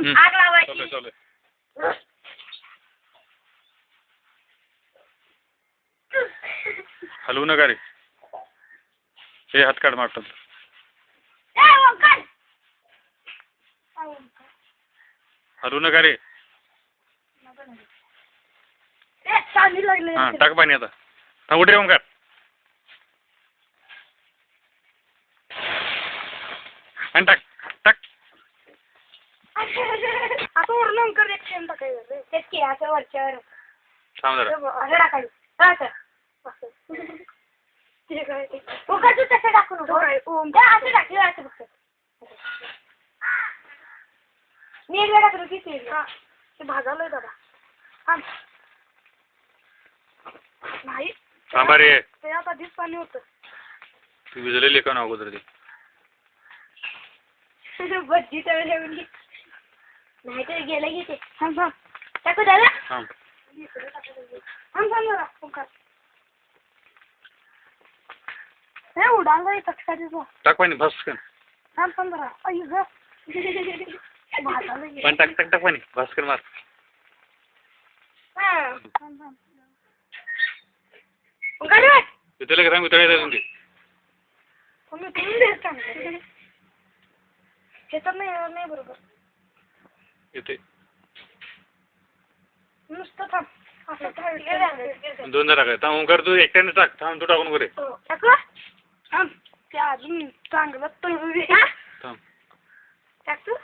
आग लावायची. हलवू नका रे. हे हात काढ मारतात. हलवू नका रे. हा टाक पाणी आता. हा उठ रे ओंकार. आणि टाक टाक. आता वरून ओंकार एक शेण टाकायचं. तेच की असं वरच्यावर थांब जरा. असं टाकायचं. हा सर. ओंकार तू तसं टाकू नको. असं टाक असं फक्त. मी एकदा टाकलं की ते भाजायला दादा. नाही थांबा रे. ते आता आधीच पाणी होतं. तू विजलेले का ना अगोदर ते. भज्जी तळले म्हणजे नाही तर गेलं की ते. थांब थांब टाकू दादा. थांब थांब थांब जरा ओंकार. हे उडाला तक्षाचा. टाक पाणी भास्कर. थांब थांब जरा. अय्यो ग. पण टाक टाक टाक पाणी भास्कर मार. थांब थांब. ओंकार रे. तिथे का उतरायचं ते. तुम्ही तुम्ही देत सांग. शेतात नाही बरोबर. येते. नुसतं थांब. असं दोन जरा काय. थांब ओंकार तू एकट्याने टाक. थांब तू टाकून बरे. टाकलं? थांब. ते अजून चांगलं तळू. थांब. टाकतो?